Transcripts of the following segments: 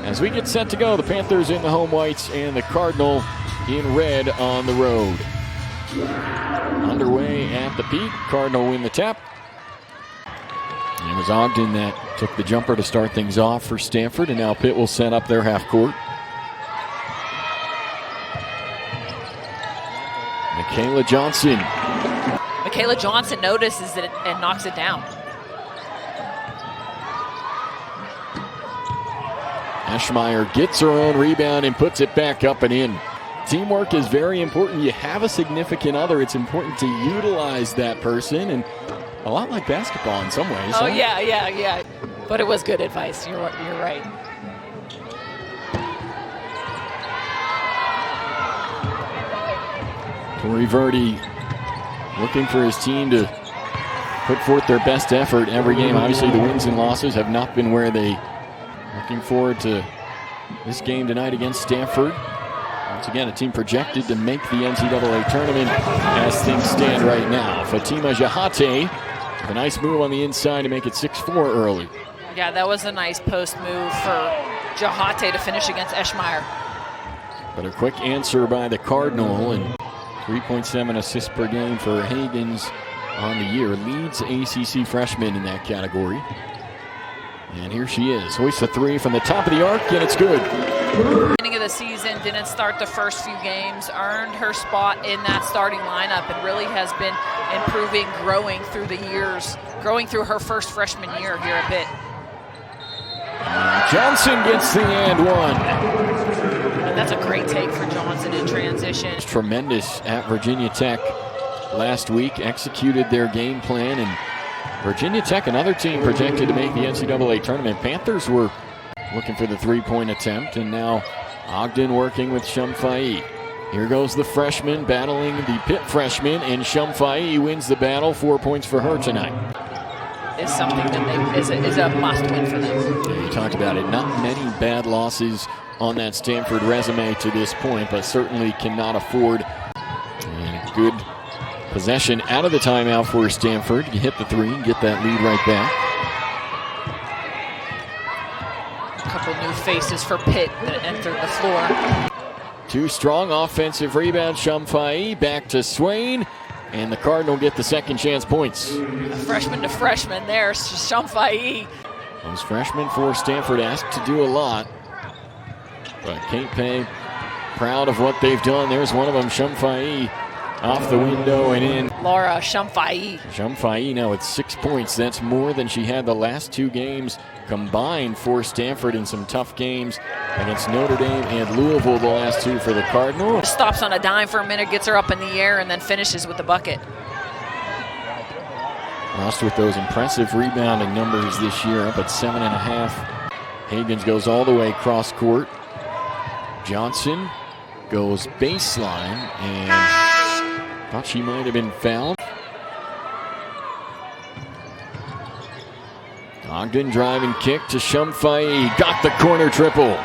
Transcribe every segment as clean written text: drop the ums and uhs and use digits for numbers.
As we get set to go, the Panthers in the home whites and the Cardinal in red on the road. Underway at the Pitt. Cardinal win the tap. And it was Ogden that took the jumper to start things off for Stanford, and now Pitt will set up their half court. Michaela Johnson notices it and knocks it down. Eschmeyer gets her own rebound and puts it back up and in. Teamwork is very important. You have a significant other. It's important to utilize that person, and a lot like basketball in some ways. Oh, huh? Yeah. But it was good advice. You're right. Torrey Verdi looking for his team to put forth their best effort every game. Obviously, the wins and losses have not been where they. Looking forward to this game tonight against Stanford. Once again, a team projected to make the NCAA tournament as things stand right now. Fatima Jahate with a nice move on the inside to make it 6-4 early. Yeah, that was a nice post move for Jahate to finish against Eschmeyer. But a quick answer by the Cardinal, and 3.7 assists per game for Hagans on the year. Leads ACC freshman in that category. And here she is. Hoists a three from the top of the arc, and it's good. Beginning of the season, didn't start the first few games, earned her spot in that starting lineup, and really has been improving, growing through the years, growing through her first freshman year here at Pitt. Johnson gets the and one. And that's a great take for Johnson in transition. It's tremendous at Virginia Tech last week, executed their game plan, and Virginia Tech, another team projected to make the NCAA tournament. Panthers were looking for the three-point attempt, and now Ogden working with Shumfai. Here goes the freshman battling the Pitt freshman, and Shumfai wins the battle. 4 points for her tonight. Is something that is a must-win for them. Yeah, you talked about it. Not many bad losses on that Stanford resume to this point, but certainly cannot afford a good possession out of the timeout for Stanford. You hit the three and get that lead right back. A couple new faces for Pitt that entered the floor. Two strong offensive rebounds. Shumfai back to Swain, and the Cardinal get the second chance points. Freshman to freshman there, Shumfai. Those freshmen for Stanford asked to do a lot, but Kate Pay proud of what they've done. There's one of them, Shumfai. Off the window and in. Laura Shumfai. Shumfai now with 6 points. That's more than she had the last two games combined for Stanford in some tough games against Notre Dame and Louisville, the last two for the Cardinal. Stops on a dime for a minute, gets her up in the air, and then finishes with the bucket. Lost with those impressive rebounding numbers this year, up at 7.5. Hagans goes all the way cross court. Johnson goes baseline and thought she might have been fouled. Ogden driving kick to Shumfai. Got the corner triple.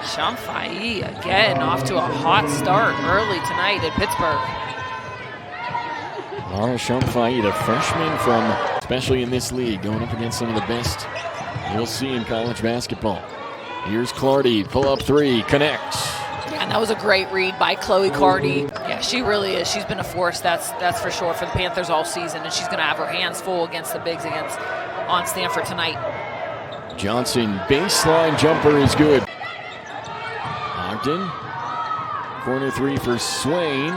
Shumfai again off to a hot start early tonight at Pittsburgh. Laura Shumfai, the freshman from, especially in this league, going up against some of the best you'll see in college basketball. Here's Clardy, pull up three, connects. And that was a great read by Chloe Clardy. Yeah, she really is. She's been a force, that's for sure, for the Panthers all season, and she's going to have her hands full against the bigs on Stanford tonight. Johnson, baseline jumper is good. Ogden, corner three for Swain.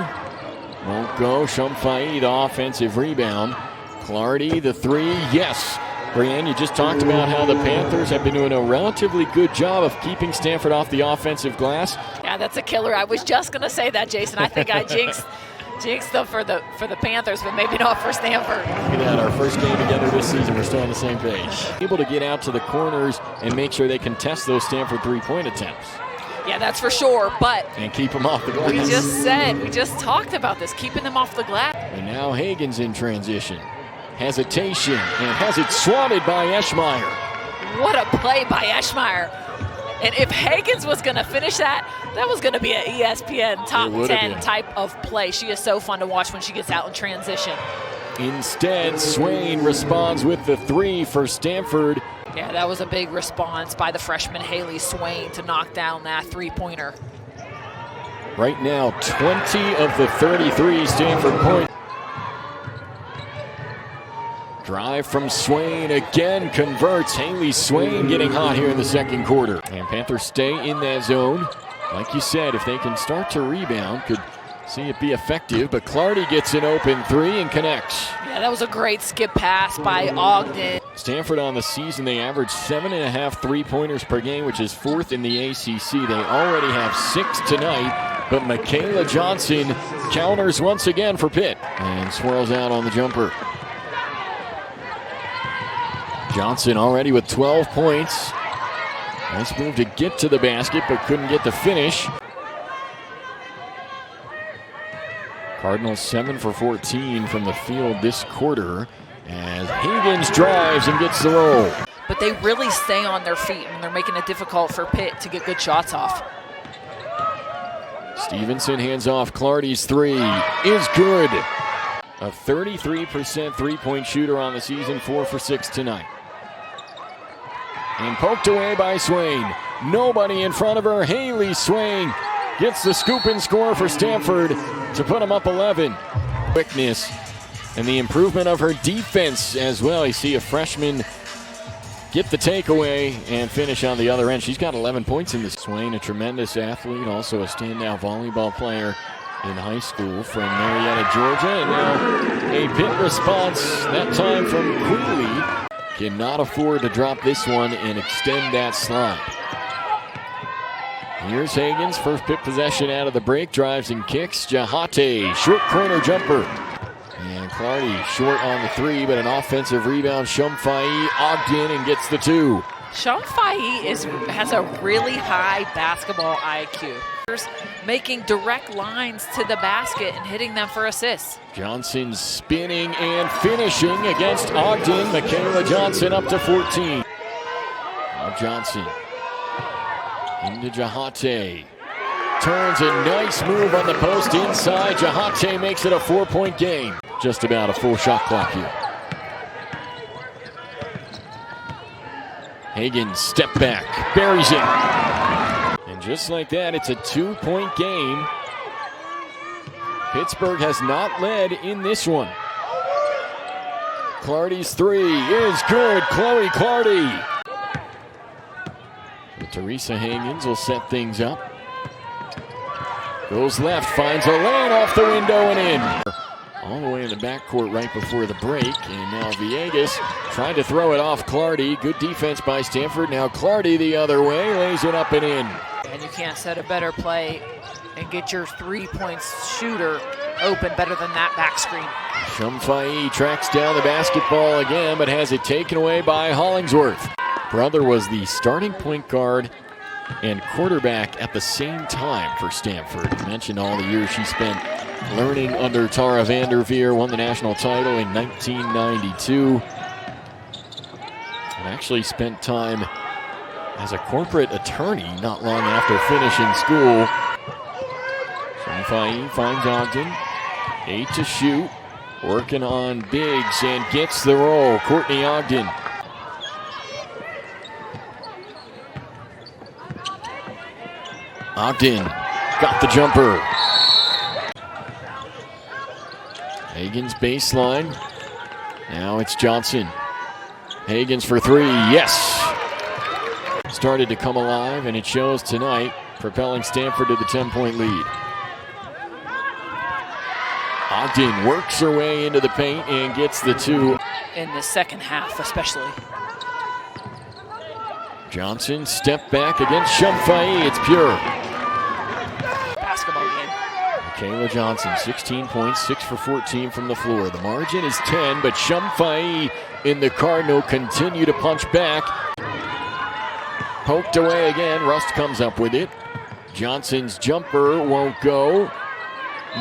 Won't go. Shumfai, the offensive rebound. Clardy, the three, yes. Brianne, you just talked about how the Panthers have been doing a relatively good job of keeping Stanford off the offensive glass. Yeah, that's a killer. I was just going to say that, Jason. I think I jinxed them for the Panthers, but maybe not for Stanford. Look at that, our first game together this season. We're still on the same page. Able to get out to the corners and make sure they contest those Stanford three-point attempts. Yeah, that's for sure, but and keep them off the glass. We just talked about this, keeping them off the glass. And now Hagans in transition. Hesitation, and has it swatted by Eschmeyer. What a play by Eschmeyer. And if Hagans was going to finish that was going to be an ESPN top 10 type of play. She is so fun to watch when she gets out in transition. Instead, Swain responds with the three for Stanford. Yeah, that was a big response by the freshman Hailee Swain to knock down that three-pointer. Right now, 20 of the 33 Stanford points. Drive from Swain again converts. Hailee Swain getting hot here in the second quarter. And Panthers stay in that zone. Like you said, if they can start to rebound, could see it be effective. But Clardy gets an open three and connects. Yeah, that was a great skip pass by Ogden. Stanford on the season, they average 7.5 three-pointers per game, which is 4th in the ACC. They already have 6 tonight, but Michaela Johnson counters once again for Pitt and swirls out on the jumper. Johnson already with 12 points. Nice move to get to the basket, but couldn't get the finish. Cardinals 7 for 14 from the field this quarter as Hagans drives and gets the roll. But they really stay on their feet, and they're making it difficult for Pitt to get good shots off. Stevenson hands off. Clardy's three is good. A 33% three-point shooter on the season, 4 for 6 tonight. And poked away by Swain. Nobody in front of her. Hailee Swain gets the scoop and score for Stanford to put them up 11. Quickness and the improvement of her defense as well. You see a freshman get the takeaway and finish on the other end. She's got 11 points in this. Swain, a tremendous athlete, also a standout volleyball player in high school from Marietta, Georgia. And now a Pitt response, that time from Queeley. Cannot afford to drop this one and extend that slide. Here's Hagans, first Pitt possession out of the break, drives and kicks. Jahate, short corner jumper. And Clardy short on the three, but an offensive rebound. Shumfai Ogden and gets the two. Shumfai has a really high basketball IQ. Making direct lines to the basket and hitting them for assists. Johnson spinning and finishing against Ogden. Michaela Johnson up to 14. Now Johnson into Jahate. Turns a nice move on the post inside. Jahate makes it a 4-point game. Just about a full shot clock here. Hagans step back, buries it. And just like that, it's a 2-point game. Pittsburgh has not led in this one. Clardy's three is good. Chloe Clardy. But Theresa Hagans will set things up. Goes left, finds a lane off the window and in. All the way in the backcourt right before the break. And now Villegas trying to throw it off Clardy. Good defense by Stanford. Now Clardy the other way, lays it up and in. And you can't set a better play and get your 3-point shooter open better than that back screen. Shumfai tracks down the basketball again, but has it taken away by Hollingsworth. Brother was the starting point guard and quarterback at the same time for Stanford. You mentioned all the years she spent learning under Tara Vanderveer, won the national title in 1992. And actually spent time as a corporate attorney not long after finishing school. Shumfai finds Ogden, 8 to shoot, working on bigs and gets the roll. Courtney Ogden. Ogden got the jumper. Hagans baseline. Now it's Johnson. Hagans for three. Yes! Started to come alive, and it shows tonight, propelling Stanford to the 10-point lead. Ogden works her way into the paint and gets the two. In the second half, especially. Johnson step back against Shumfai. It's pure. Basketball game. Michaela Johnson, 16 points, 6 for 14 from the floor. The margin is 10, but Shumfai in the Cardinal continue to punch back. Poked away again. Rust comes up with it. Johnson's jumper won't go.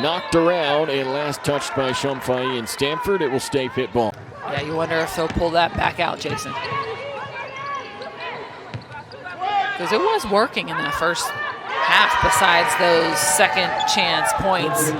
Knocked around and last touched by Shumfai in Stanford. It will stay Pitt ball. Yeah, you wonder if they'll pull that back out, Jason. Because it was working in that first half besides those second chance points.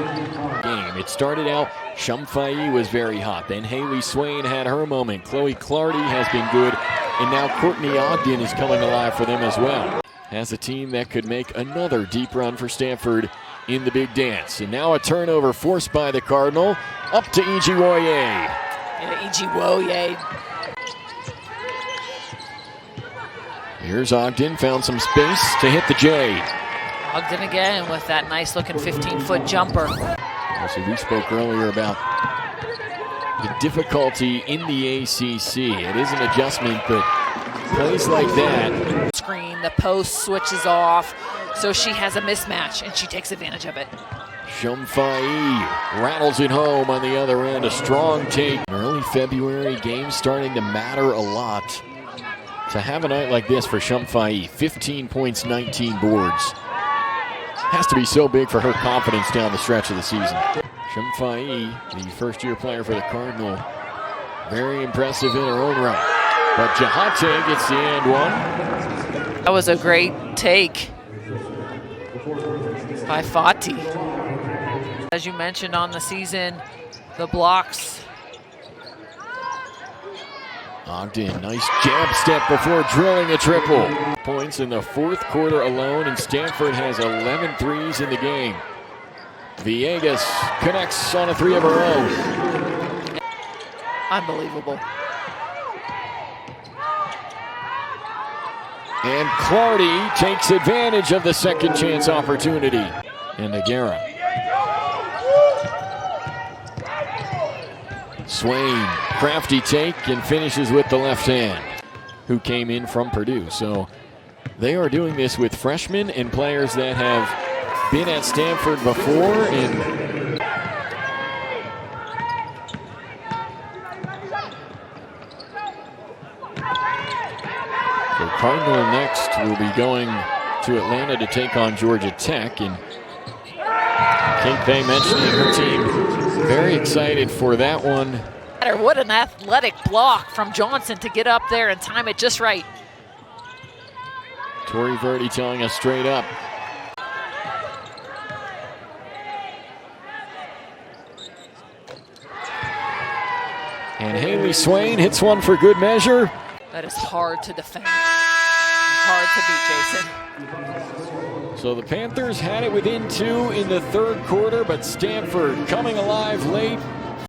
Game. It started out, Shumfai was very hot. Then Hailee Swain had her moment. Chloe Clardy has been good. and now Courtney Ogden is coming alive for them as well. Has a team that could make another deep run for Stanford in the big dance. And now a turnover forced by the Cardinal, up to Ijiwoye. Yeah, Ijiwoye. Here's Ogden, found some space to hit the J. Ogden again with that nice looking 15-foot jumper. So we spoke earlier about the difficulty in the ACC. It is an adjustment, but plays like that. Screen, the post switches off, so she has a mismatch, and she takes advantage of it. Shumfai rattles it home on the other end. A strong take. In early February, games starting to matter a lot. To have a night like this for Shumfai, 15 points, 19 boards. Has to be so big for her confidence down the stretch of the season. Shumfai, the first-year player for the Cardinal, very impressive in her own right. But Jahate gets the and one. That was a great take by Fati. As you mentioned on the season, the blocks. Ogden, nice jab step before drilling a triple. Points in the fourth quarter alone, and Stanford has 11 threes in the game. Villegas connects on a three of her own. Unbelievable. And Clardy takes advantage of the second chance opportunity. And Nagara. Swain, crafty take, and finishes with the left hand, who came in from Purdue. So they are doing this with freshmen and players that have been at Stanford before. And so Cardinal next will be going to Atlanta to take on Georgia Tech. And Kate Bay mentioning her team very excited for that one. What an athletic block from Johnson to get up there and time it just right. Tori Verdi telling us straight up. And Hailee Swain hits one for good measure. That is hard to defend. Hard to beat, Jason. So the Panthers had it within 2 in the third quarter, but Stanford coming alive late.